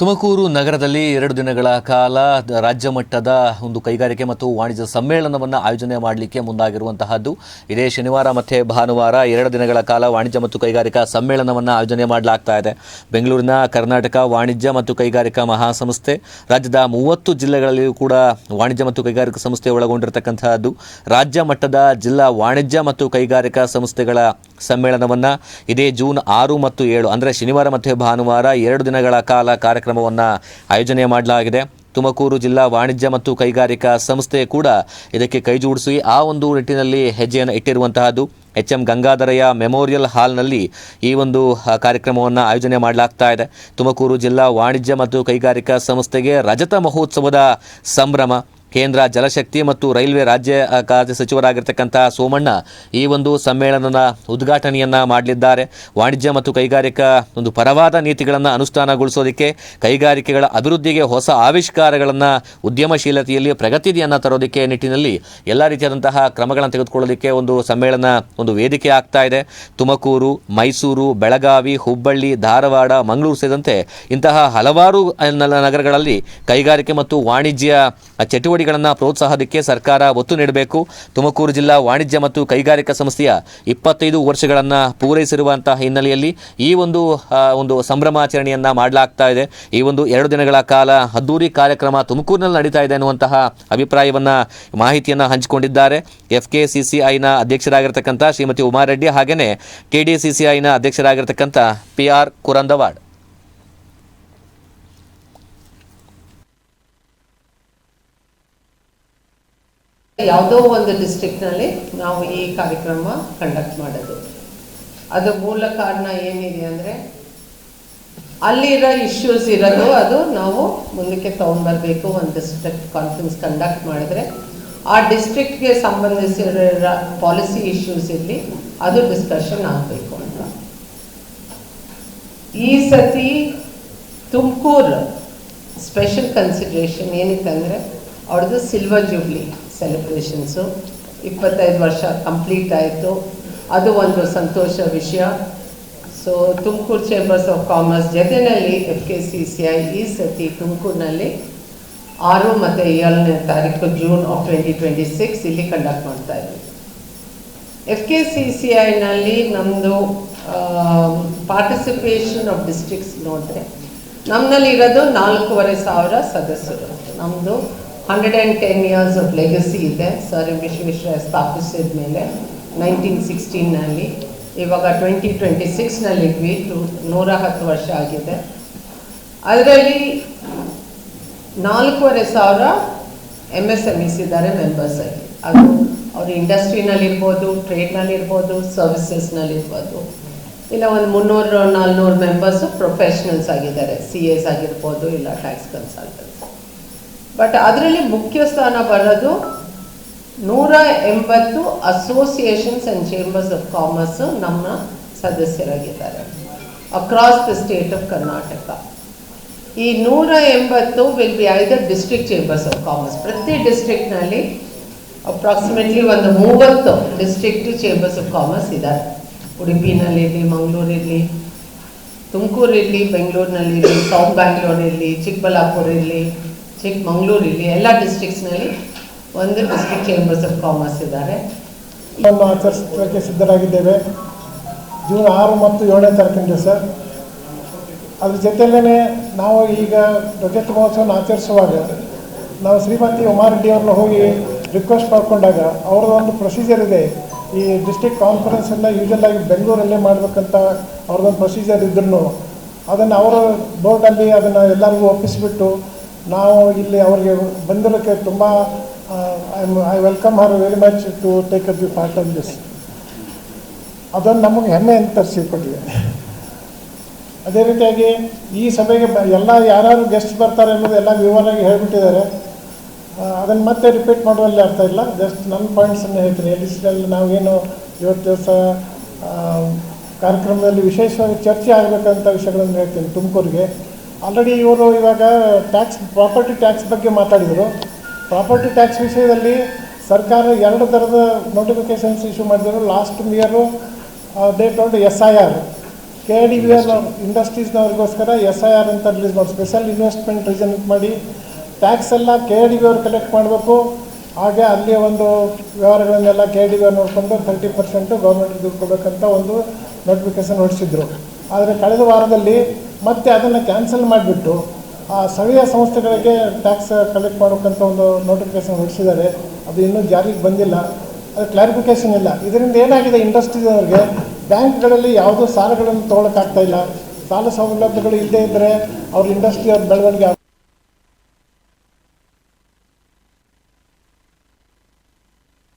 ತುಮಕೂರು ನಗರದಲ್ಲಿ 2 ದಿನಗಳ ಕಾಲ ರಾಜ್ಯ ಮಟ್ಟದ ಒಂದು ಕೈಗಾರಿಕೆ ಮತ್ತು ವಾಣಿಜ್ಯ ಸಮ್ಮೇಳನವನ್ನು ಆಯೋಜನೆ ಮಾಡಲಿಕ್ಕೆ ಮುಂದಾಗಿರುವಂತಹದ್ದು. ಇದೇ ಶನಿವಾರ ಮತ್ತು ಭಾನುವಾರ 2 ದಿನಗಳ ಕಾಲ ವಾಣಿಜ್ಯ ಮತ್ತು ಕೈಗಾರಿಕಾ ಸಮ್ಮೇಳನವನ್ನು ಆಯೋಜನೆ ಮಾಡಲಾಗ್ತಾ ಇದೆ. ಬೆಂಗಳೂರಿನ ಕರ್ನಾಟಕ ವಾಣಿಜ್ಯ ಮತ್ತು ಕೈಗಾರಿಕಾ ಮಹಾಸಂಸ್ಥೆ ರಾಜ್ಯದ 30 ಜಿಲ್ಲೆಗಳಲ್ಲಿಯೂ ಕೂಡ ವಾಣಿಜ್ಯ ಮತ್ತು ಕೈಗಾರಿಕಾ ಸಂಸ್ಥೆ ಒಳಗೊಂಡಿರತಕ್ಕಂತಹದ್ದು. ರಾಜ್ಯ ಮಟ್ಟದ ಜಿಲ್ಲಾ ವಾಣಿಜ್ಯ ಮತ್ತು ಕೈಗಾರಿಕಾ ಸಂಸ್ಥೆಗಳ ಸಮ್ಮೇಳನವನ್ನು ಇದೇ ಜೂನ್ 6 ಮತ್ತು 7 ಅಂದರೆ ಶನಿವಾರ ಮತ್ತು ಭಾನುವಾರ 2 ದಿನಗಳ ಕಾಲ ಕಾರ್ಯಕ್ರಮವನ್ನು ಆಯೋಜನೆ ಮಾಡಲಾಗಿದೆ. ತುಮಕೂರು ಜಿಲ್ಲಾ ವಾಣಿಜ್ಯ ಮತ್ತು ಕೈಗಾರಿಕಾ ಸಂಸ್ಥೆ ಕೂಡ ಇದಕ್ಕೆ ಕೈಜೋಡಿಸಿ ಆ ಒಂದು ನಿಟ್ಟಿನಲ್ಲಿ ಹೆಜ್ಜೆಯನ್ನು ಇಟ್ಟಿರುವಂತಹದ್ದು. HM ಗಂಗಾಧರಯ್ಯ ಮೆಮೋರಿಯಲ್ ಹಾಲ್ನಲ್ಲಿ ಈ ಒಂದು ಕಾರ್ಯಕ್ರಮವನ್ನು ಆಯೋಜನೆ ಮಾಡಲಾಗ್ತಾ ಇದೆ. ತುಮಕೂರು ಜಿಲ್ಲಾ ವಾಣಿಜ್ಯ ಮತ್ತು ಕೈಗಾರಿಕಾ ಸಂಸ್ಥೆಗೆ ರಜತ ಮಹೋತ್ಸವದ ಸಂಭ್ರಮ. ಕೇಂದ್ರ ಜಲಶಕ್ತಿ ಮತ್ತು ರೈಲ್ವೆ ರಾಜ್ಯ ಖಾತೆ ಸಚಿವರಾಗಿರ್ತಕ್ಕಂಥ ಸೋಮಣ್ಣ ಈ ಒಂದು ಸಮ್ಮೇಳನದ ಉದ್ಘಾಟನೆಯನ್ನು ಮಾಡಲಿದ್ದಾರೆ. ವಾಣಿಜ್ಯ ಮತ್ತು ಕೈಗಾರಿಕಾ ಒಂದು ಪರವಾದ ನೀತಿಗಳನ್ನು ಅನುಷ್ಠಾನಗೊಳಿಸೋದಕ್ಕೆ, ಕೈಗಾರಿಕೆಗಳ ಅಭಿವೃದ್ಧಿಗೆ ಹೊಸ ಆವಿಷ್ಕಾರಗಳನ್ನು, ಉದ್ಯಮಶೀಲತೆಯಲ್ಲಿ ಪ್ರಗತಿಯನ್ನು ತರೋದಕ್ಕೆ ನಿಟ್ಟಿನಲ್ಲಿ ಎಲ್ಲ ರೀತಿಯಾದಂತಹ ಕ್ರಮಗಳನ್ನು ತೆಗೆದುಕೊಳ್ಳೋದಕ್ಕೆ ಒಂದು ಸಮ್ಮೇಳನ ಒಂದು ವೇದಿಕೆ ಆಗ್ತಾ ಇದೆ. ತುಮಕೂರು, ಮೈಸೂರು, ಬೆಳಗಾವಿ, ಹುಬ್ಬಳ್ಳಿ, ಧಾರವಾಡ, ಮಂಗಳೂರು ಸೇರಿದಂತೆ ಇಂತಹ ಹಲವಾರು ನಗರಗಳಲ್ಲಿ ಕೈಗಾರಿಕೆ ಮತ್ತು ವಾಣಿಜ್ಯ ಚಟುವಟಿಕೆಗಳನ್ನು ಪ್ರೋತ್ಸಾಹಕ್ಕೆ ಸರ್ಕಾರ ಒತ್ತು ನೀಡಬೇಕು. ತುಮಕೂರು ಜಿಲ್ಲಾ ವಾಣಿಜ್ಯ ಮತ್ತು ಕೈಗಾರಿಕಾ ಸಂಸ್ಥೆಯ 25 ವರ್ಷಗಳನ್ನು ಪೂರೈಸಿರುವಂತಹ ಹಿನ್ನೆಲೆಯಲ್ಲಿ ಈ ಒಂದು ಸಂಭ್ರಮಾಚರಣೆಯನ್ನು ಮಾಡಲಾಗ್ತಾ ಇದೆ. ಈ ಒಂದು 2 ದಿನಗಳ ಕಾಲ ಅದ್ದೂರಿ ಕಾರ್ಯಕ್ರಮ ತುಮಕೂರಿನಲ್ಲಿ ನಡೀತಾ ಇದೆ ಅನ್ನುವಂತಹ ಮಾಹಿತಿಯನ್ನು ಹಂಚಿಕೊಂಡಿದ್ದಾರೆ FKCCIನ ಅಧ್ಯಕ್ಷರಾಗಿರ್ತಕ್ಕಂಥ ಶ್ರೀಮತಿ ಉಮಾರೆಡ್ಡಿ, ಹಾಗೆಯೇ KDCCIನ ಅಧ್ಯಕ್ಷರಾಗಿರ್ತಕ್ಕಂಥ PR ಕುರಂದವಾಡ್. ಯಾವುದೋ ಒಂದು ಡಿಸ್ಟ್ರಿಕ್ಟ್ನಲ್ಲಿ ನಾವು ಈ ಕಾರ್ಯಕ್ರಮ ಕಂಡಕ್ಟ್ ಮಾಡೋದು. ಅದು ಮೂಲ ಕಾರಣ ಏನಿದೆ ಅಂದರೆ ಅಲ್ಲಿರೋ ಇಶ್ಯೂಸ್ ಇರೋದು, ಅದು ನಾವು ಮುಂದಕ್ಕೆ ತೊಗೊಂಡ್ಬರಬೇಕು. ಒಂದು ಡಿಸ್ಟ್ರಿಕ್ಟ್ ಕಾನ್ಫರೆನ್ಸ್ ಕಂಡಕ್ಟ್ ಮಾಡಿದ್ರೆ ಆ ಡಿಸ್ಟ್ರಿಕ್ಟ್ಗೆ ಸಂಬಂಧಿಸಿರೋ ಪಾಲಿಸಿ ಇಶ್ಯೂಸ್ ಇರಲಿ, ಅದು ಡಿಸ್ಕಷನ್ ಆಗಬೇಕು ಅಂತ. ಈ ಸತಿ ತುಮಕೂರು ಸ್ಪೆಷಲ್ ಕನ್ಸಿಡ್ರೇಷನ್ ಏನಿತ್ತಂದರೆ ಅವ್ರದ್ದು ಸಿಲ್ವರ್ ಜೂಬ್ಲಿ ಸೆಲೆಬ್ರೇಷನ್ಸು 25 ವರ್ಷ ಕಂಪ್ಲೀಟ್ ಆಯಿತು. ಅದು ಒಂದು ಸಂತೋಷ ವಿಷಯ. So Tumakuru chambers of commerce ಜೊತೆಯಲ್ಲಿ FKCCI ಈ ಸತಿ ತುಮಕೂರಿನಲ್ಲಿ 6 ಮತ್ತು 7ನೇ ತಾರೀಕು ಜೂನ್ 2026 ಇಲ್ಲಿ ಕಂಡಕ್ಟ್ ಮಾಡ್ತಾ ಇದ್ವಿ. FKCCIನಲ್ಲಿ ನಮ್ಮದು ಪಾರ್ಟಿಸಿಪೇಷನ್ ಆಫ್ ಡಿಸ್ಟ್ರಿಕ್ಟ್ಸ್ ನೋಡಿದ್ರೆ ನಮ್ಮಲ್ಲಿ ಇರೋದು 4,500 ಸದಸ್ಯರು. ನಮ್ಮದು 110 years ಆಫ್ ಲೆಗಸಿ ಇದೆ. ಸರ್ ವಿಶ್ವೇಶ್ವರಯ್ಯ ಸ್ಥಾಪಿಸಿದ ಮೇಲೆ 1916ನಲ್ಲಿ, ಇವಾಗ 2026ನಲ್ಲಿ ಇದ್ವಿ, 110 ವರ್ಷ ಆಗಿದೆ. ಅದರಲ್ಲಿ 4,500 MSMEs ಇದ್ದಾರೆ ಮೆಂಬರ್ಸ್ ಆಗಿ. ಅದು ಅವರು ಇಂಡಸ್ಟ್ರಿನಲ್ಲಿರ್ಬೋದು, ಟ್ರೇಡ್ನಲ್ಲಿರ್ಬೋದು, ಸರ್ವಿಸಸ್ನಲ್ಲಿರ್ಬೋದು. ಇಲ್ಲ ಒಂದು 300-400 ಮೆಂಬರ್ಸು ಪ್ರೊಫೆಷ್ನಲ್ಸ್ ಆಗಿದ್ದಾರೆ, CAs ಆಗಿರ್ಬೋದು, ಇಲ್ಲ ಟ್ಯಾಕ್ಸ್ ಕನ್ಸಲ್ಟೆಂಟ್ಸ್. ಬಟ್ ಅದರಲ್ಲಿ ಮುಖ್ಯ ಸ್ಥಾನ ಬರೋದು 180 associations and chambers of commerce ನಮ್ಮ ಸದಸ್ಯರಾಗಿದ್ದಾರೆ across the state of Karnataka. ಈ 180 will be either district chambers of commerce. ಪ್ರತಿ ಡಿಸ್ಟ್ರಿಕ್ಟ್ನಲ್ಲಿ ಅಪ್ರಾಕ್ಸಿಮೇಟ್ಲಿ ಒಂದು 30 ಡಿಸ್ಟ್ರಿಕ್ಟ್ ಚೇಂಬರ್ಸ್ ಆಫ್ ಕಾಮರ್ಸ್ ಇದ್ದಾರೆ. ಉಡುಪಿನಲ್ಲಿರಲಿ, ಮಂಗಳೂರಿರಲಿ, ತುಮಕೂರಿರಲಿ, ಬೆಂಗಳೂರಿನಲ್ಲಿರಲಿ, ಸೌತ್ ಬ್ಯಾಂಗ್ಳೂರ್ ಇರಲಿ, ಚಿಕ್ಕಬಳ್ಳಾಪುರ ಇರಲಿ, ಚಿಕ್ಕಮಂಗ್ಳೂರು ಇಲ್ಲಿ ಎಲ್ಲ ಡಿಸ್ಟ್ರಿಕ್ಟ್ಸ್ನಲ್ಲಿ ಒಂದು ಡಿಸ್ಟ್ರಿಕ್ಟ್ ಚೇಂಬರ್ಸ್ ಆಫ್ ಕಾಮರ್ಸ್ ಇದ್ದಾರೆ. ಆಚರಿಸೋಕ್ಕೆ ಸಿದ್ಧರಾಗಿದ್ದೇವೆ. ಜೂನ್ 6 ಮತ್ತು 7ನೇ ತಾರೀಕಿನ ದಿವಸ. ಅದ್ರ ಜೊತೆಯಲ್ಲೇ ನಾವು ಈಗ ರಜತ ಮಹೋತ್ಸವನ ಆಚರಿಸುವಾಗ ನಾವು ಶ್ರೀಮತಿ ಉಮಾರೆಡ್ಡಿ ಅವ್ರನ್ನ ಹೋಗಿ ರಿಕ್ವೆಸ್ಟ್ ಮಾಡ್ಕೊಂಡಾಗ ಅವ್ರದ್ದು ಒಂದು ಪ್ರೊಸೀಜರ್ ಇದೆ. ಈ ಡಿಸ್ಟ್ರಿಕ್ಟ್ ಕಾನ್ಫರೆನ್ಸನ್ನು ಯೂಶಲಾಗಿ ಬೆಂಗಳೂರಲ್ಲೇ ಮಾಡಬೇಕಂತ ಅವ್ರದ್ದೊಂದು ಪ್ರೊಸೀಜರ್ ಇದ್ರೂ ಅದನ್ನು ಅವರ ಬೋರ್ಡಲ್ಲಿ ಅದನ್ನು ಎಲ್ಲರಿಗೂ ಒಪ್ಪಿಸಿಬಿಟ್ಟು ನಾವು ಇಲ್ಲಿ ಅವರಿಗೆ ಬಂದಿರೋಕ್ಕೆ ತುಂಬ I welcome her very much to take up the part of this. ಅದೊಂದು ನಮಗೆ ಹೆಮ್ಮೆ ಅಂತ ತರಿಸಿಕೊಟ್ಟಿದೆ. ಅದೇ ರೀತಿಯಾಗಿ ಈ ಸಭೆಗೆ ಯಾರು ಗೆಸ್ಟ್ ಬರ್ತಾರೆ ಅನ್ನೋದು ಎಲ್ಲ ವಿವರವಾಗಿ ಹೇಳಿಬಿಟ್ಟಿದ್ದಾರೆ. ಅದನ್ನು ಮತ್ತೆ ರಿಪೀಟ್ ಮಾಡುವಲ್ಲಿ ಅರ್ಥ ಇಲ್ಲ. ಜಸ್ಟ್ ನನ್ನ ಪಾಯಿಂಟ್ಸನ್ನು ಹೇಳ್ತೀನಿ. ಎಡಿಷನಲ್ ನಾವೇನು ಇವತ್ತು ದಿವಸ ಕಾರ್ಯಕ್ರಮದಲ್ಲಿ ವಿಶೇಷವಾಗಿ ಚರ್ಚೆ ಆಗಬೇಕಂತ ವಿಷಯಗಳನ್ನು ಹೇಳ್ತೀನಿ. ತುಮಕೂರಿಗೆ ಆಲ್ರೆಡಿ ಇವರು ಇವಾಗ ಪ್ರಾಪರ್ಟಿ ಟ್ಯಾಕ್ಸ್ ಬಗ್ಗೆ ಮಾತಾಡಿದರು. ಪ್ರಾಪರ್ಟಿ ಟ್ಯಾಕ್ಸ್ ವಿಷಯದಲ್ಲಿ ಸರ್ಕಾರ 2 ಥರದ ನೋಟಿಫಿಕೇಷನ್ಸ್ ಇಶ್ಯೂ ಮಾಡಿದರು. Last year they told SIR KIDBI ಇಂಡಸ್ಟ್ರೀಸ್ನವ್ರಿಗೋಸ್ಕರ SIR ಅಂತ ರಿಲೀಸ್ ಮಾಡಿ, ಸ್ಪೆಷಲ್ ಇನ್ವೆಸ್ಟ್ಮೆಂಟ್ ರೀಸನ್ ಮಾಡಿ ಟ್ಯಾಕ್ಸ್ ಎಲ್ಲ KIDBI ಅವ್ರು ಕಲೆಕ್ಟ್ ಮಾಡಬೇಕು. ಹಾಗೆ ಅಲ್ಲಿ ಒಂದು ವ್ಯವಹಾರಗಳನ್ನೆಲ್ಲ KIDBI ಅವ್ರು ನೋಡಿಕೊಂಡು 30% ಗೌರ್ಮೆಂಟ್ಗೆ ದುಡ್ಡು ಕೊಡಬೇಕಂತ ಒಂದು ನೋಟಿಫಿಕೇಶನ್ ಹೊರಡಿಸಿದ್ರು. ಆದರೆ ಕಳೆದ ವಾರದಲ್ಲಿ ಮತ್ತೆ ಅದನ್ನು ಕ್ಯಾನ್ಸಲ್ ಮಾಡಿಬಿಟ್ಟು ಆ ಸ್ಥಳೀಯ ಸಂಸ್ಥೆಗಳಿಗೆ ಟ್ಯಾಕ್ಸ್ ಕಲೆಕ್ಟ್ ಮಾಡಬೇಕಂತ ಒಂದು ನೋಟಿಫಿಕೇಶನ್ ಹೊರಡಿಸಿದ್ದಾರೆ. ಅದು ಇನ್ನೂ ಜಾರಿಗೆ ಬಂದಿಲ್ಲ, ಅದು ಕ್ಲಾರಿಫಿಕೇಷನ್ ಇಲ್ಲ. ಇದರಿಂದ ಏನಾಗಿದೆ, ಇಂಡಸ್ಟ್ರೀದವ್ರಿಗೆ ಬ್ಯಾಂಕ್ಗಳಲ್ಲಿ ಯಾವುದೂ ಸಾಲಗಳನ್ನು ತೊಗೊಳಕ್ಕಾಗ್ತಾ ಇಲ್ಲ. ಸಾಲ ಸೌಲಭ್ಯಗಳು ಇಲ್ಲದೇ ಇದ್ದರೆ ಅವ್ರ ಇಂಡಸ್ಟ್ರಿ ಅವ್ರ ಬೆಳವಣಿಗೆ